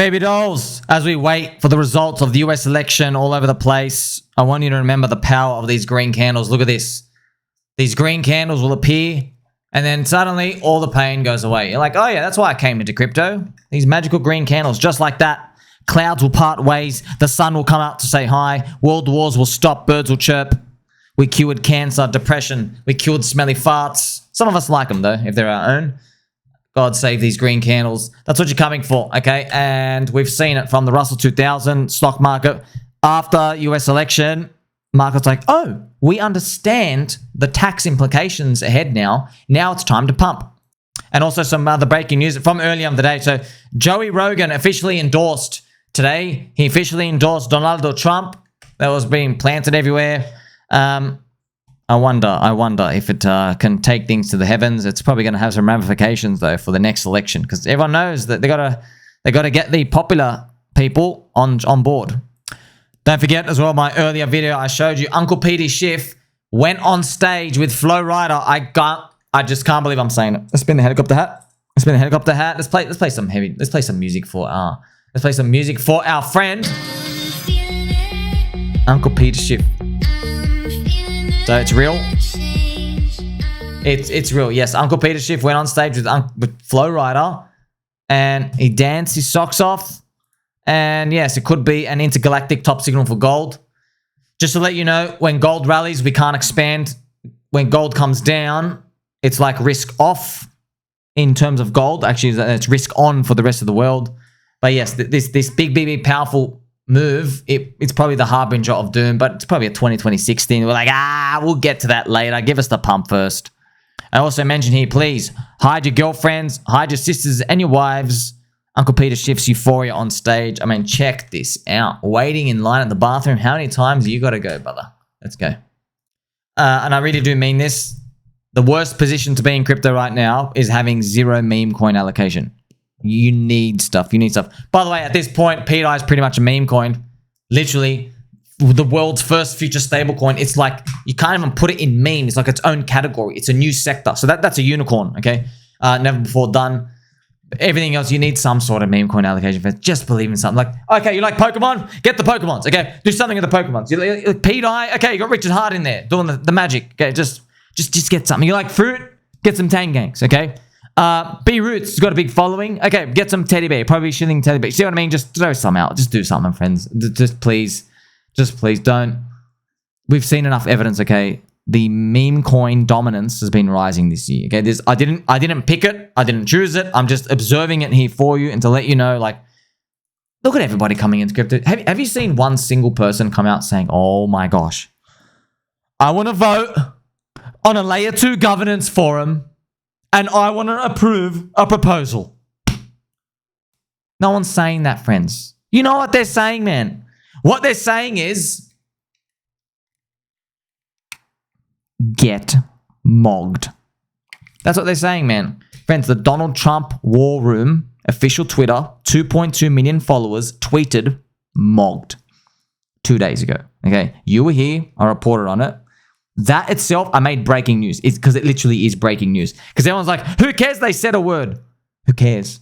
Baby dolls, as we wait for the results of the US election all over the place, I want you to remember the power of these green candles. Look at this. These green candles will appear, and then suddenly all the pain goes away. You're like, oh yeah, that's why I came into crypto. These magical green candles, just like that. Clouds will part ways. The sun will come out to say hi. World wars will stop. Birds will chirp. We cured cancer, depression. We cured smelly farts. Some of us like them, though, if they're our own. God save these green candles. That's what you're coming for, okay? And we've seen it from the Russell 2000 stock market. After US election, market's like, oh, we understand the tax implications ahead now. Now it's time to pump. And also some other breaking news from earlier on the day. So Joey Rogan officially endorsed today. He officially endorsed Donald Trump. That was being planted everywhere. I wonder if it can take things to the heavens. It's probably going to have some ramifications though for the next election, because everyone knows that they gotta get the popular people on board. Don't forget as well, my earlier video I showed you, Uncle Petey Schiff went on stage with Flo Rida. I just can't believe I'm saying it. Let's spin the helicopter hat. Let's spin the helicopter hat. Let's play some heavy. Let's play some music for our friend Uncle Petey Schiff. So it's real. It's real. Yes, Uncle Petey Schiff went on stage with Flo Rida, and he danced his socks off. And yes, it could be an intergalactic top signal for gold. Just to let you know, when gold rallies, we can't expand. When gold comes down, it's like risk off in terms of gold. Actually, it's risk on for the rest of the world. But yes, this big, powerful move, it's probably the harbinger of doom, but it's probably a 2026 thing. We're like, we'll get to that later. Give us the pump first. I also mentioned here, please hide your girlfriends, hide your sisters and your wives. Uncle Peter Schiff's Euphoria on stage. I mean, check this out. Waiting in line at the bathroom. How many times you got to go, brother? Let's go. And I really do mean this. The worst position to be in crypto right now is having zero meme coin allocation. You need stuff. You need stuff. By the way, at this point, PLS is pretty much a meme coin. Literally, the world's first future stablecoin. It's like, you can't even put it in meme. It's like its own category. It's a new sector. So that's a unicorn, okay? Never before done. Everything else, you need some sort of meme coin allocation. Just believe in something. Like, okay, you like Pokemon? Get the Pokemons, okay? Do something with the Pokemons. You like PDI? Okay, you got Richard Hart in there doing the magic. Okay, just get something. You like fruit? Get some Tangangs, okay? B-Roots has got a big following. Okay, get some teddy bear. Probably shilling teddy bear. See what I mean? Just throw some out. Just do something, friends. Just please don't. We've seen enough evidence, okay? The meme coin dominance has been rising this year. Okay, I didn't pick it. I didn't choose it. I'm just observing it here for you and to let you know, like, look at everybody coming into crypto. Have you seen one single person come out saying, oh my gosh, I want to vote on a layer 2 governance forum and I want to approve a proposal? No one's saying that, friends. You know what they're saying, man? What they're saying is, get mogged. That's what they're saying, man. Friends, the Donald Trump War Room official Twitter, 2.2 million followers, tweeted mogged 2 days ago. Okay, you were here. I reported on it. That itself, I made breaking news. It's because it literally is breaking news. Because everyone's like, who cares they said a word? Who cares?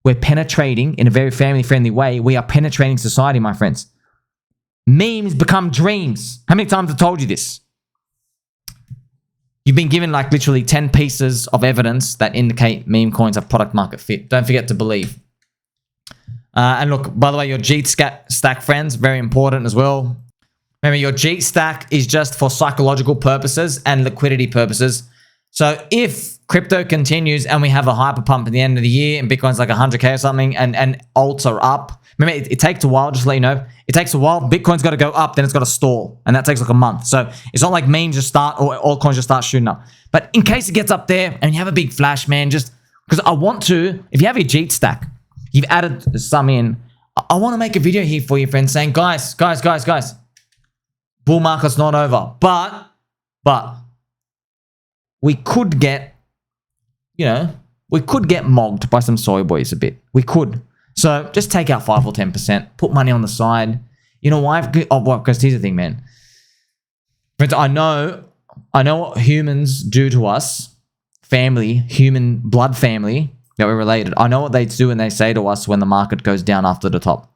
We're penetrating in a very family-friendly way. We are penetrating society, my friends. Memes become dreams. How many times have I told you this? You've been given like literally 10 pieces of evidence that indicate meme coins have product market fit. Don't forget to believe. And look, by the way, your Jeet Stack friends, very important as well. Remember, your Jeet Stack is just for psychological purposes and liquidity purposes. So if crypto continues and we have a hyper pump at the end of the year and Bitcoin's like 100K or something and alts are up, remember, it takes a while, just to let you know. It takes a while. Bitcoin's got to go up, then it's got to stall. And that takes like a month. So it's not like memes just start or altcoins just start shooting up. But in case it gets up there and you have a big flash, man, just because I want to, if you have your Jeet Stack, you've added some in, I want to make a video here for you, friends, saying, guys, bull market's not over. But we could get, mogged by some soy boys a bit. We could. So just take out 5 or 10%, put money on the side. You know why? Because here's the thing, man. Friends, I know what humans do to us, human blood family, that we're related. I know what they do and they say to us when the market goes down after the top.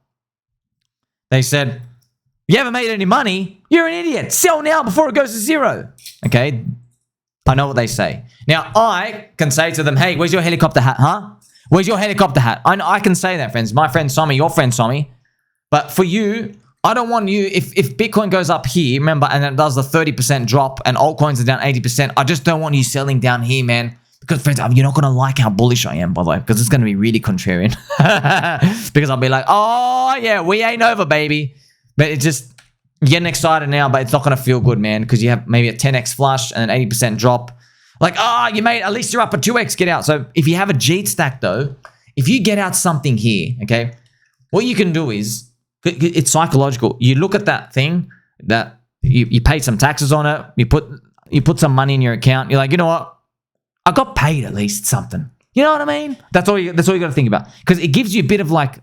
They said, you haven't made any money? You're an idiot. Sell now before it goes to zero. Okay? I know what they say. Now, I can say to them, hey, where's your helicopter hat, huh? Where's your helicopter hat? I can say that, friends. My friend saw me, your friend saw me. But for you, I don't want you, if Bitcoin goes up here, remember, and it does the 30% drop and altcoins are down 80%, I just don't want you selling down here, man. Because, friends, you're not going to like how bullish I am, by the way, because it's going to be really contrarian. Because I'll be like, oh, yeah, we ain't over, baby. But it's just, you're getting excited now, but it's not going to feel good, man, because you have maybe a 10x flush and an 80% drop. Like, you made, at least you're up a 2x, get out. So if you have a Jeet Stack, though, if you get out something here, okay, what you can do is, it's psychological. You look at that thing, that you pay some taxes on it, you put some money in your account, you're like, you know what? I got paid at least something. You know what I mean? That's all you got to think about. Because it gives you a bit of like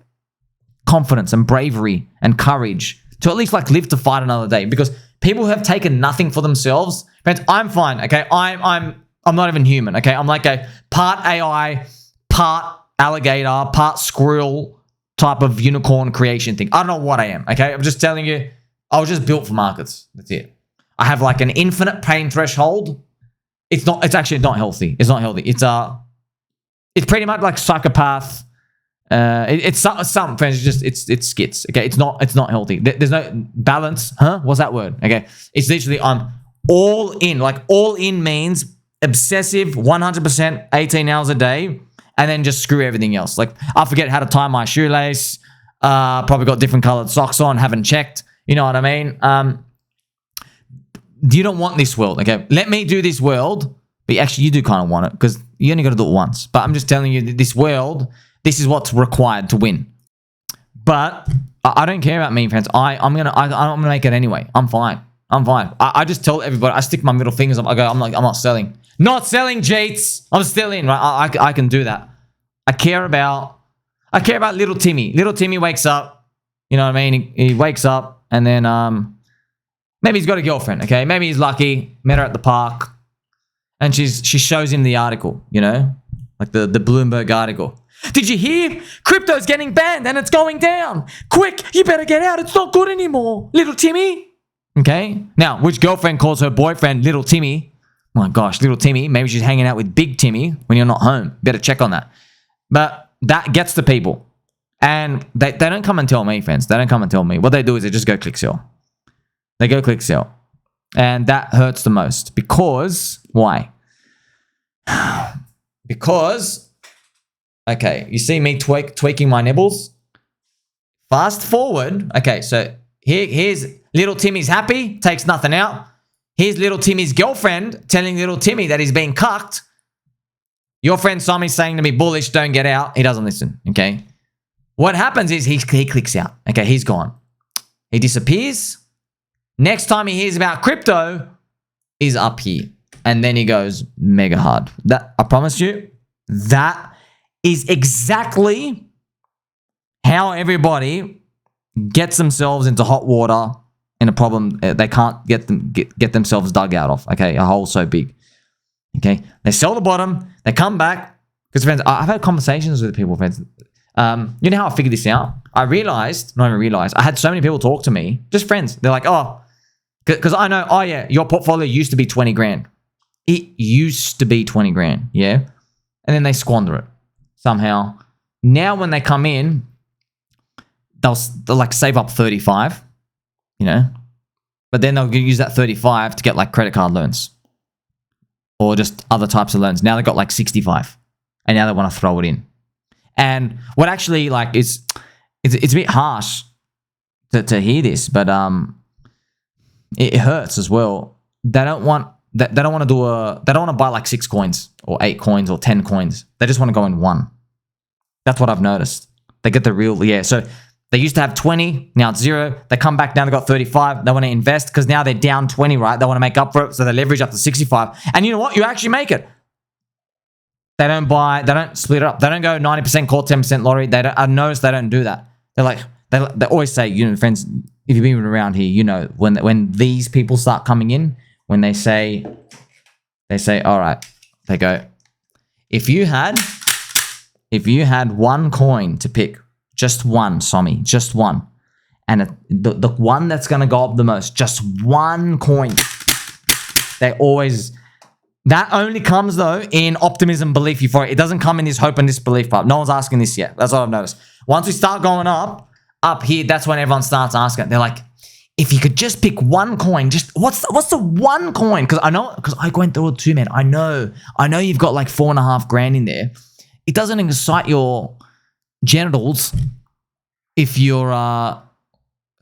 confidence and bravery and courage to at least like live to fight another day. Because people who have taken nothing for themselves, friends, I'm fine, okay? I'm not even human, okay? I'm like a part AI, part alligator, part squirrel type of unicorn creation thing. I don't know what I am, okay? I'm just telling you, I was just built for markets. That's it. I have like an infinite pain threshold. It's actually not healthy. It's not healthy. It's pretty much like psychopath. It's some friends. It's skits. Okay, it's not healthy. There's no balance. Huh? What's that word? Okay, it's literally I'm all in. Like all in means obsessive, 100%, 18 hours a day, and then just screw everything else. Like I forget how to tie my shoelace. Probably got different colored socks on. Haven't checked. You know what I mean? You don't want this world, okay? Let me do this world, but actually you do kind of want it because you only got to do it once. But I'm just telling you that this world, this is what's required to win. But I don't care about me, friends. I'm gonna make it anyway. I'm fine. I just tell everybody. I stick my middle fingers up. I'm not selling. Not selling, Jeets. I'm still in. Right? I can do that. I care about little Timmy. Little Timmy wakes up. You know what I mean? He wakes up and then maybe he's got a girlfriend, okay? Maybe he's lucky, met her at the park, and she shows him the article, you know? Like the Bloomberg article. Did you hear? Crypto's getting banned and it's going down. Quick, you better get out. It's not good anymore, little Timmy. Okay? Now, which girlfriend calls her boyfriend little Timmy? Oh my gosh, little Timmy. Maybe she's hanging out with big Timmy when you're not home. Better check on that. But that gets to people. And they don't come and tell me, friends. They don't come and tell me. What they do is they just go click sell. They go click sell. And that hurts the most. Because, why? Because, okay, you see me tweaking my nibbles? Fast forward. Okay, so here's little Timmy's happy, takes nothing out. Here's little Timmy's girlfriend telling little Timmy that he's being cucked. Your friend saw me saying to me, bullish, don't get out. He doesn't listen, okay? What happens is he clicks out. Okay, he's gone. He disappears. Next time he hears about crypto, he's up here. And then he goes mega hard. That, I promise you, that is exactly how everybody gets themselves into hot water in a problem they can't get themselves dug out of. Okay, a hole so big. Okay, they sell the bottom, they come back. Because friends, I've had conversations with people, friends. You know how I figured this out? I had so many people talk to me, just friends. They're like, oh, because I know, oh yeah, your portfolio used to be 20 grand. It used to be 20 grand, yeah? And then they squander it somehow. Now when they come in, they'll like save up 35, you know? But then they'll use that 35 to get like credit card loans. Or just other types of loans. Now they've got like 65. And now they want to throw it in. And what actually like it's a bit harsh to hear this, but it hurts as well. They don't want to buy like 6 coins or 8 coins or 10 coins. They just want to go in one. That's what I've noticed. They get the real, yeah. So they used to have 20, now it's 0. They come back, now they've got 35. They want to invest because now they're down 20, right? They want to make up for it, so they leverage up to 65. And you know what? You actually make it. They don't buy, they don't split it up. They don't go 90% call, 10% lottery. I notice they don't do that. They're like, they always say, you know, friends, if you've been around here, you know, when these people start coming in, when they say, all right, they go, if you had if you had one coin to pick, just one, Somi, just one, and the one that's going to go up the most, just one coin, that only comes though in optimism, belief, euphoria. It doesn't come in this hope and disbelief part. No one's asking this yet. That's what I've noticed. Once we start going up here, that's when everyone starts asking. They're like, if you could just pick one coin, just what's the one coin? Because I went through it too, man. I know you've got like 4.5 grand in there. It doesn't excite your genitals if you're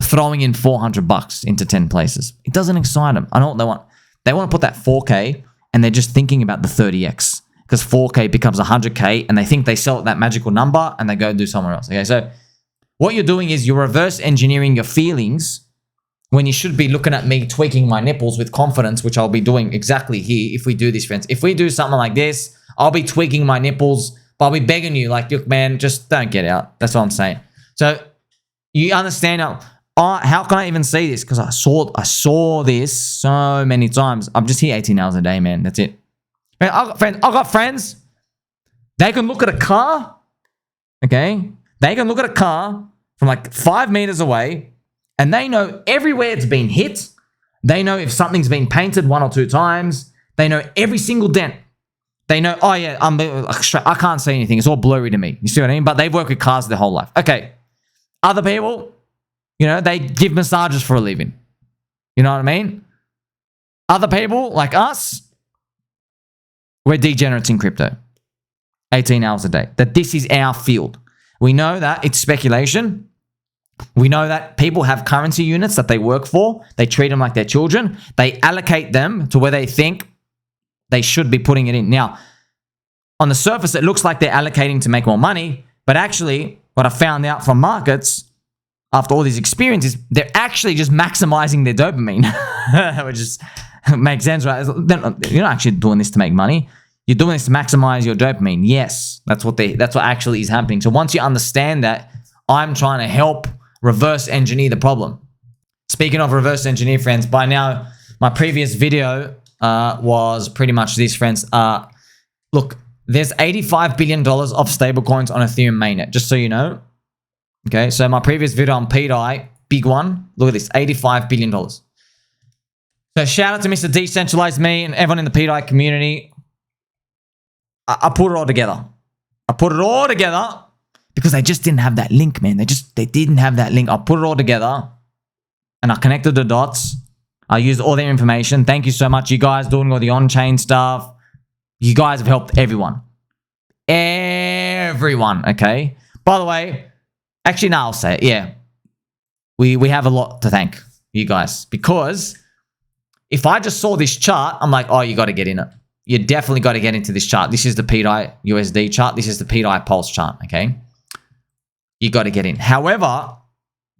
throwing in $400 into 10 places. It doesn't excite them. I know what they want. They want to put that 4K, and they're just thinking about the 30x, because 4K becomes 100K, and they think they sell at that magical number, and they go do somewhere else. Okay, so what you're doing is you're reverse engineering your feelings when you should be looking at me tweaking my nipples with confidence, which I'll be doing exactly here if we do this, friends. If we do something like this, I'll be tweaking my nipples, but I'll be begging you, like, look, man, just don't get out. That's what I'm saying. So you understand now. How can I even see this? Because I saw this so many times. I'm just here 18 hours a day, man. That's it. Man, I've got friends. They can look at a car. Okay? They can look at a car from like 5 meters away, and they know everywhere it's been hit. They know if something's been painted 1 or 2 times. They know every single dent. They know, oh yeah, I can't see anything. It's all blurry to me. You see what I mean? But they've worked with cars their whole life. Okay. Other people, you know, they give massages for a living. You know what I mean? Other people, like us, we're degenerates in crypto. 18 hours a day. That this is our field. We know that it's speculation. We know that people have currency units that they work for. They treat them like their children. They allocate them to where they think they should be putting it in. Now, on the surface, it looks like they're allocating to make more money. But actually, what I found out from markets after all these experiences, they're actually just maximizing their dopamine, which is makes sense, right? You're not actually doing this to make money. You're doing this to maximize your dopamine. Yes, that's what actually is happening. So once you understand that, I'm trying to help reverse engineer the problem. Speaking of reverse engineer, friends, by now, my previous video was pretty much this, friends. Look, there's $85 billion of stablecoins on Ethereum mainnet, just so you know. Okay, so my previous video on eDAI, big one. Look at this, $85 billion. So shout out to Mr. Decentralized Me and everyone in the eDAI community. I put it all together. I put it all together because they just didn't have that link, man. They didn't have that link. I put it all together and I connected the dots. I used all their information. Thank you so much, you guys, doing all the on-chain stuff. You guys have helped everyone. Everyone, okay? By the way, actually, no, I'll say it. Yeah. We have a lot to thank you guys, because if I just saw this chart, I'm like, oh, you got to get in it. You definitely got to get into this chart. This is the eDAI USD chart. This is the eDAI Pulse chart, okay? You got to get in. However,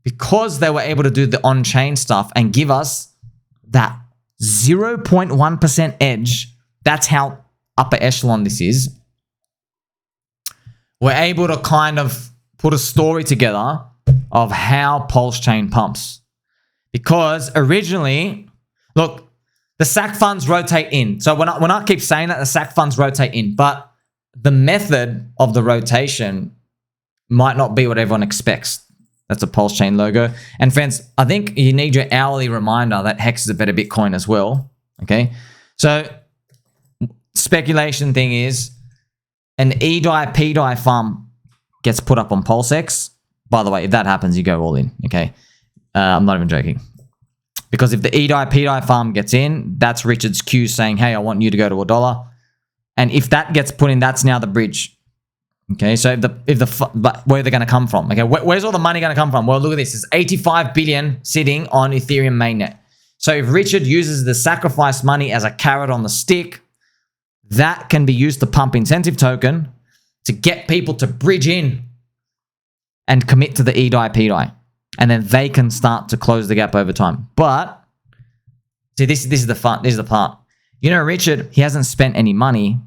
because they were able to do the on-chain stuff and give us that 0.1% edge, that's how upper echelon this is. We're able to kind of put a story together of how PulseChain pumps. Because originally, look, the SAC funds rotate in. So when I keep saying that, the SAC funds rotate in, but the method of the rotation might not be what everyone expects. That's a PulseChain logo. And friends, I think you need your hourly reminder that Hex is a better Bitcoin as well. Okay. So speculation thing is an eDAI-pDAI farm gets put up on PulseX. By the way, if that happens, you go all in. Okay. I'm not even joking. Because if the eDAI-pDAI farm gets in, that's Richard's cue saying, hey, I want you to go to $1. And if that gets put in, that's now the bridge. Okay, so but where are they going to come from? Okay, where's all the money going to come from? Well, look at this. It's 85 billion sitting on Ethereum mainnet. So if Richard uses the sacrifice money as a carrot on the stick, that can be used to pump incentive token to get people to bridge in and commit to the eDAI-pDAI. And then they can start to close the gap over time. But see, this is the fun. This is the part. You know, Richard, he hasn't spent any money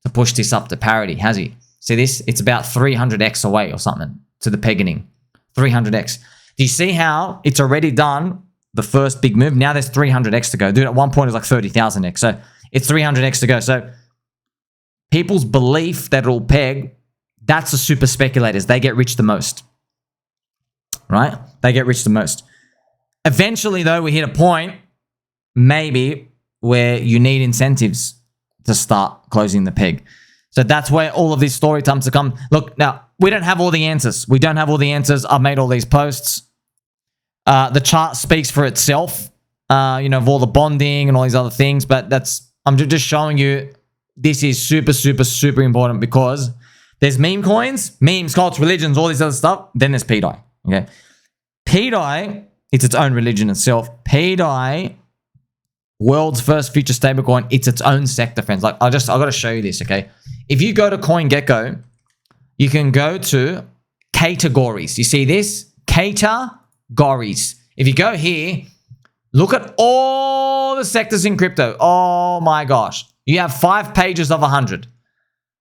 to push this up to parity, has he? See this? It's about 300x away or something to the pegging. 300x. Do you see how it's already done the first big move? Now there's 300x to go. Dude, at one point it was like 30,000x. So it's 300x to go. So people's belief that it'll peg That's the super speculators. They get rich the most, right? They get rich the most. Eventually, though, we hit a point, maybe, where you need incentives to start closing the peg. So that's where all of these story times to come. Look, now, we don't have all the answers. We don't have all the answers. I've made all these posts. The chart speaks for itself, of all the bonding and all these other things. But I'm just showing you this is super, super, super important because there's meme coins, memes, cults, religions, all this other stuff. Then there's eDAI. Okay, eDAI, it's its own religion itself. eDAI, world's first future stablecoin. It's its own sector, friends. Like I got to show you this. Okay, if you go to Coingecko, you can go to categories. You see this? Categories. If you go here, look at all the sectors in crypto. Oh my gosh. You have 5 pages of 100.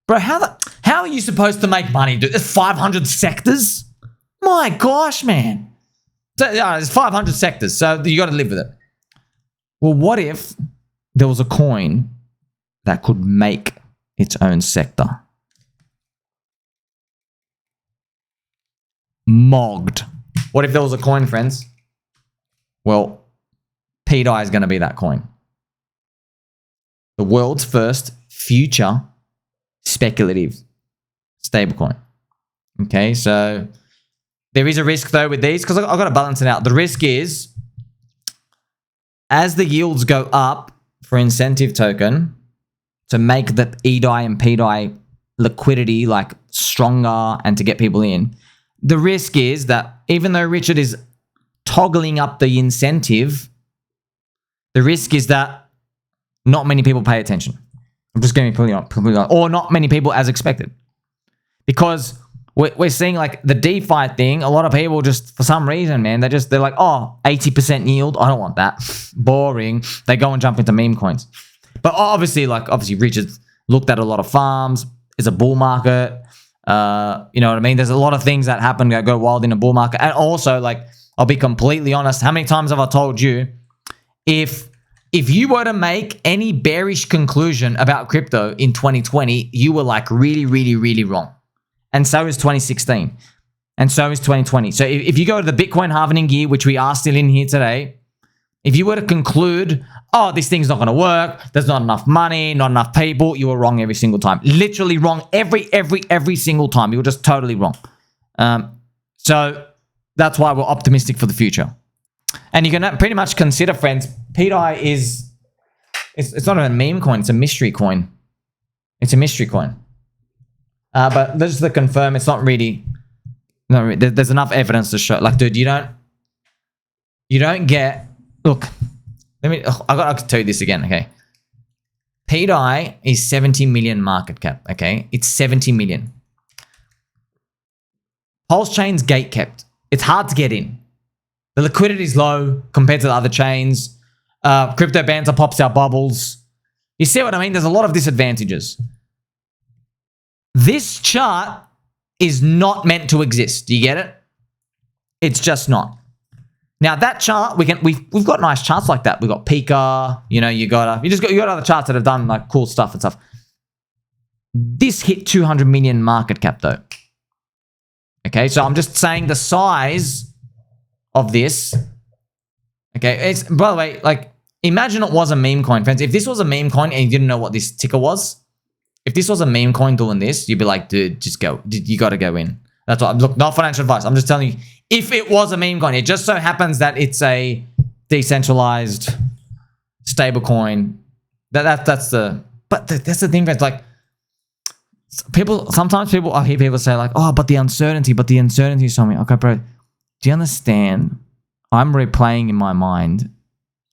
Bro, how are you supposed to make money, dude? There's 500 sectors? My gosh, man. So, there's 500 sectors, so you got to live with it. Well, what if there was a coin that could make its own sector? MOGGED. What if there was a coin, friends? Well, eDAI is going to be that coin. The world's first future speculative stablecoin. Okay, so there is a risk though with these because I've got to balance it out. The risk is as the yields go up for incentive token to make the eDAI and pDAI liquidity like stronger and to get people in, the risk is that even though Richard is toggling up the incentive, the risk is that not many people pay attention. I'm just going to be completely honest. Or not many people as expected. Because we're seeing like the DeFi thing, a lot of people just, for some reason, man, they're like, oh, 80% yield. I don't want that. Boring. They go and jump into meme coins. But obviously Richard's looked at a lot of farms. It's a bull market. You know what I mean? There's a lot of things that happen that go wild in a bull market. And also, like, I'll be completely honest. How many times have I told you, if you were to make any bearish conclusion about crypto in 2020, you were like really, really, really wrong. And so is 2016. And so is 2020. So if you go to the Bitcoin halvening year, which we are still in here today, if you were to conclude, oh, this thing's not going to work, there's not enough money, not enough people, you were wrong every single time. Literally wrong every single time. You were just totally wrong. So that's why we're optimistic for the future. And you can pretty much consider, friends, eDAI is, it's not a meme coin, it's a mystery coin. It's a mystery coin. But just to confirm, it's not really, there's enough evidence to show, like, dude, you don't get, look, I got to tell you this again, okay? eDAI is 70 million market cap, okay? It's 70 million. PulseChain's gate kept. It's hard to get in. The liquidity is low compared to the other chains. Crypto bands pops out bubbles. You see what I mean? There's a lot of disadvantages. This chart is not meant to exist. Do you get it? It's just not. Now that chart, we've got nice charts like that. We've got Pika. You got other charts that have done like cool stuff and stuff. This hit 200 million market cap though. Okay, so I'm just saying the size of this. Okay, it's, by the way, like, imagine it was a meme coin, friends. If this was a meme coin and you didn't know what this ticker was, if this was a meme coin doing this, you'd be like, dude, just go. You got to go in. That's what. Look, not financial advice. I'm just telling you, if it was a meme coin, it just so happens that it's a decentralized stable coin. That's the thing, friends. Like, sometimes I hear people say like, oh, but the uncertainty is something. Okay, bro. Do you understand? I'm replaying in my mind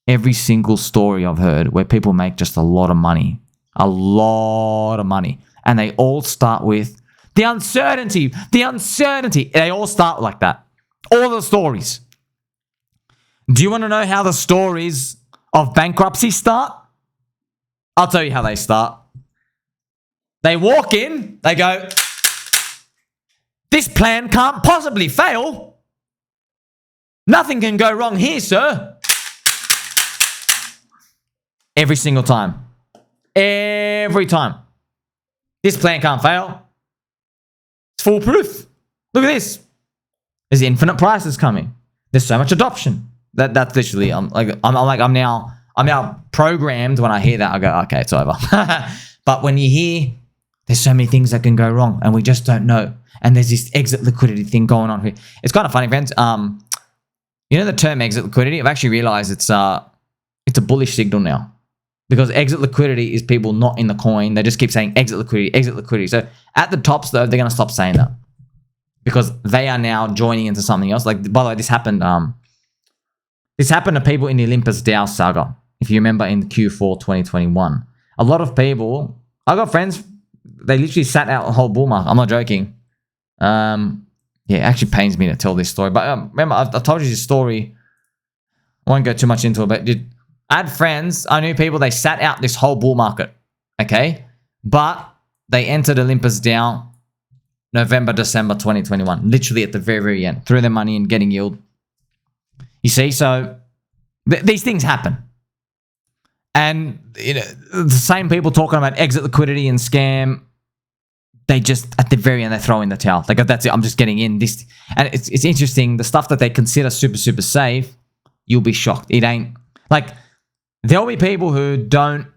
every single story I've heard where people make just a lot of money. A lot of money. And they all start with the uncertainty. They all start like that. All the stories. Do you want to know how the stories of bankruptcy start? I'll tell you how they start. They walk in, they go, this plan can't possibly fail. Nothing can go wrong here, sir. Every single time. Every time. This plan can't fail. It's foolproof. Look at this. There's infinite prices coming. There's so much adoption. That's literally I'm now programmed. When I hear that, I go, okay, it's over. But when you hear there's so many things that can go wrong and we just don't know, and there's this exit liquidity thing going on here. It's kind of funny, friends. You know the term exit liquidity? I've actually realized it's a bullish signal now, because exit liquidity is people not in the coin. They just keep saying exit liquidity, exit liquidity. So at the tops though, they're going to stop saying that, because they are now joining into something else. Like, by the way, this happened to people in the eDAI saga. If you remember, in Q4 2021, a lot of people, I got friends, they literally sat out the whole bull market. I'm not joking. Yeah, it actually pains me to tell this story. But remember, I've told you this story. I won't go too much into it, but I had friends, I knew people, they sat out this whole bull market, okay? But they entered eDAI November, December 2021, literally at the very, very end. Threw their money in, getting yield. You see, so these things happen. And you know, the same people talking about exit liquidity and scam, they just, at the very end, they throw in the towel. They go, that's it, I'm just getting in. This, and it's interesting, the stuff that they consider super, super safe, you'll be shocked. It ain't. Like, there'll be people who don't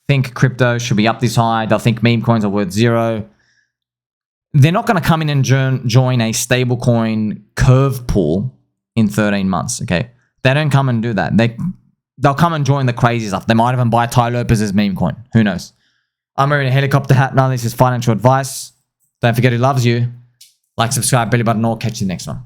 think crypto should be up this high. They'll think meme coins are worth zero. They're not going to come in and join a stablecoin curve pool in 13 months, okay? They don't come and do that. They'll come and join the crazy stuff. They might even buy Tai Lopez's meme coin. Who knows? I'm wearing a helicopter hat. None of this is financial advice. Don't forget who loves you. Like, subscribe, belly button, or catch you next one.